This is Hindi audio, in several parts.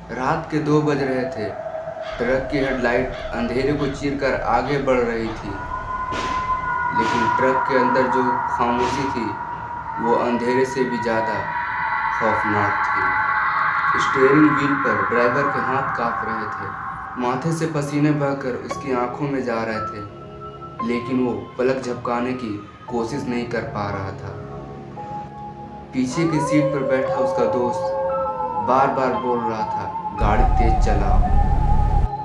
रात के 2 बज रहे थे। ट्रक की हेडलाइट अंधेरे को चीरकर आगे बढ़ रही थी, लेकिन ट्रक के अंदर जो खामोशी थी वो अंधेरे से भी ज़्यादा खौफनाक थी। स्टीयरिंग व्हील पर ड्राइवर के हाथ काँप रहे थे, माथे से पसीने बहकर उसकी आंखों में जा रहे थे, लेकिन वो पलक झपकाने की कोशिश नहीं कर पा रहा था। पीछे की सीट पर बैठा उसका दोस्त बार बार बोल रहा था, गाड़ी तेज चलाओ।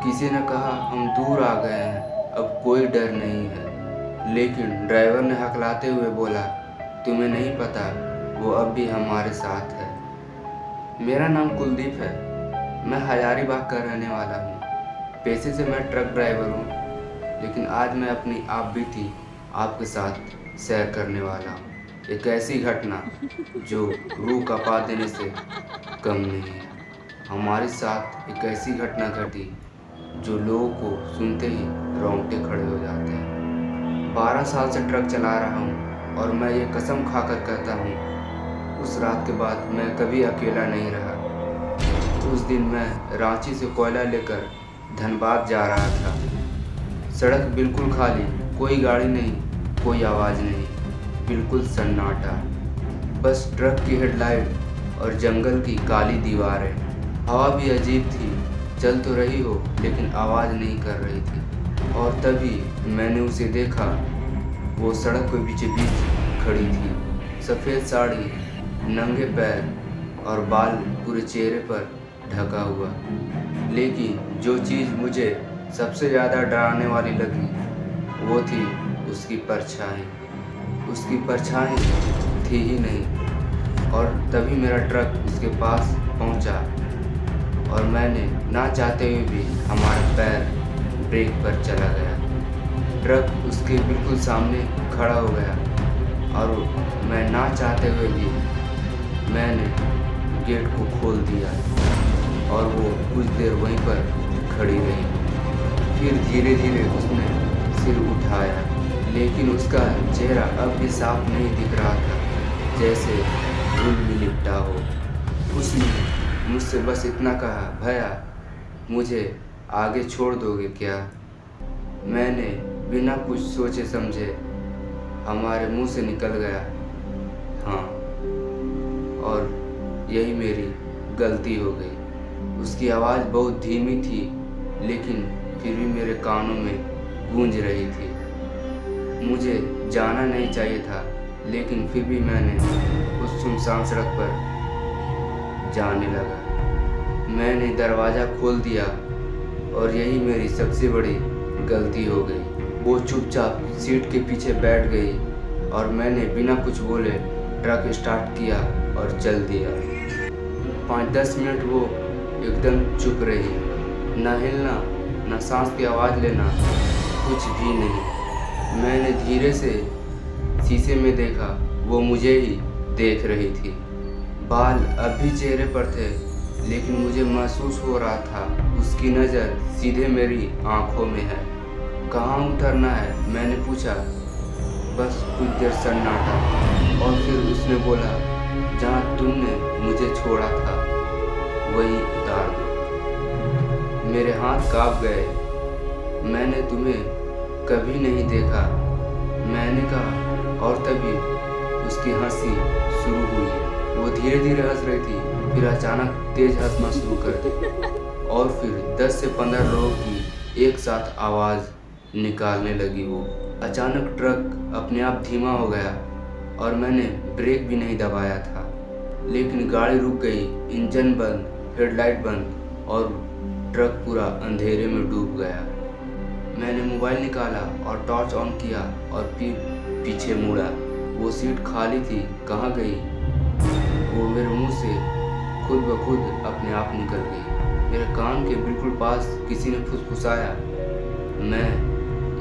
किसी ने कहा, हम दूर आ गए हैं, अब कोई डर नहीं है। लेकिन ड्राइवर ने हकलाते हुए बोला, तुम्हें नहीं पता, वो अब भी हमारे साथ है। मेरा नाम कुलदीप है, मैं हजारीबाग का रहने वाला हूँ। पेशे से मैं ट्रक ड्राइवर हूँ, लेकिन आज मैं अपनी आप बीती आपके साथ शेयर करने वाला हूँ। एक ऐसी घटना जो रूह कांपा देने से कम नहीं है। हमारे साथ एक ऐसी घटना घटी जो लोगों को सुनते ही रोंगटे खड़े हो जाते हैं। 12 साल से ट्रक चला रहा हूँ और मैं ये कसम खाकर कहता हूँ, उस रात के बाद मैं कभी अकेला नहीं रहा। उस दिन मैं रांची से कोयला लेकर धनबाद जा रहा था। सड़क बिल्कुल खाली, कोई गाड़ी नहीं, कोई आवाज़ नहीं, बिल्कुल सन्नाटा। बस ट्रक की हेडलाइट और जंगल की काली दीवारें। हवा भी अजीब थी, चल तो रही हो लेकिन आवाज़ नहीं कर रही थी। और तभी मैंने उसे देखा। वो सड़क के बीचों बीच खड़ी थी, सफ़ेद साड़ी, नंगे पैर और बाल पूरे चेहरे पर ढका हुआ। लेकिन जो चीज़ मुझे सबसे ज़्यादा डराने वाली लगी वो थी उसकी परछाई। उसकी परछाई थी ही नहीं। और तभी मेरा ट्रक उसके पास पहुंचा और मैंने ना चाहते हुए भी हमारा पैर ब्रेक पर चला गया। ट्रक उसके बिल्कुल सामने खड़ा हो गया और मैं ना चाहते हुए भी मैंने गेट को खोल दिया और वो कुछ देर वहीं पर खड़ी रही। फिर धीरे धीरे उसने सिर उठाया, लेकिन उसका चेहरा अब भी साफ नहीं दिख रहा था, जैसे धूल में लिपटा हो। उसने मुझसे बस इतना कहा, भैया मुझे आगे छोड़ दोगे क्या? मैंने बिना कुछ सोचे समझे हमारे मुंह से निकल गया, हाँ। और यही मेरी गलती हो गई। उसकी आवाज़ बहुत धीमी थी, लेकिन फिर भी मेरे कानों में गूंज रही थी। मुझे जाना नहीं चाहिए था, लेकिन फिर भी मैंने उस सुनसान सड़क पर जाने लगा। मैंने दरवाज़ा खोल दिया और यही मेरी सबसे बड़ी गलती हो गई। वो चुपचाप सीट के पीछे बैठ गई और मैंने बिना कुछ बोले ट्रक स्टार्ट किया और चल दिया। 5-10 मिनट वो एकदम चुप रही, ना हिलना, ना सांस की आवाज़ लेना, कुछ भी नहीं। मैंने धीरे से शीशे में देखा, वो मुझे ही देख रही थी। बाल अब भी चेहरे पर थे, लेकिन मुझे महसूस हो रहा था उसकी नज़र सीधे मेरी आंखों में है। कहाँ उतरना है? मैंने पूछा। बस कुछ देर सन्नाटा और फिर उसने बोला, जहाँ तुमने मुझे छोड़ा था वही उतार दो। मेरे हाथ कांप गए। मैंने तुम्हें कभी नहीं देखा, मैंने कहा, और तभी उसकी हंसी शुरू हुई। वो धीरे धीरे हंस रही थी, फिर अचानक तेज हंसना शुरू कर दी और फिर 10 से 15 लोगों की एक साथ आवाज़ निकालने लगी। वो अचानक ट्रक अपने आप धीमा हो गया और मैंने ब्रेक भी नहीं दबाया था, लेकिन गाड़ी रुक गई। इंजन बंद, हेडलाइट बंद और ट्रक पूरा अंधेरे में डूब गया। मैंने मोबाइल निकाला और टॉर्च ऑन किया और फिर पीछे मुड़ा। वो सीट खाली थी, कहाँ गई? वो मेरे मुंह से खुद ब खुद अपने आप निकल गई। मेरे कान के बिल्कुल पास किसी ने फुसफुसाया, मैं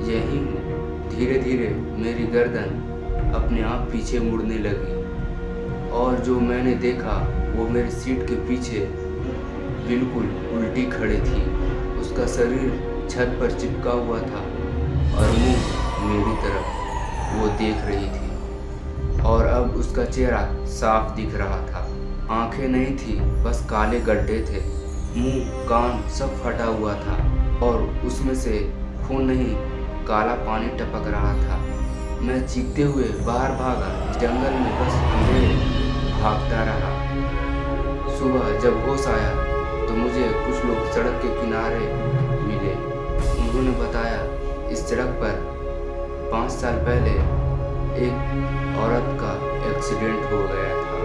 यही हूँ। धीरे धीरे मेरी गर्दन अपने आप पीछे मुड़ने लगी और जो मैंने देखा वो मेरी सीट के पीछे बिल्कुल उल्टी खड़ी थी। उसका शरीर छत पर चिपका हुआ था और मुंह मेरी तरफ वो देख रही थी और अब उसका चेहरा साफ दिख रहा था। आंखें नहीं थी, बस काले गड्ढे थे। मुंह कान सब फटा हुआ था और उसमें से खून नहीं काला पानी टपक रहा था। मैं चीखते हुए बाहर भागा, जंगल में बस अंधेरे भागता रहा। सुबह जब होश आया तो मुझे कुछ लोग सड़क के किनारे मिले। उन्होंने बताया इस सड़क पर 5 साल पहले एक औरत का एक्सीडेंट हो गया था।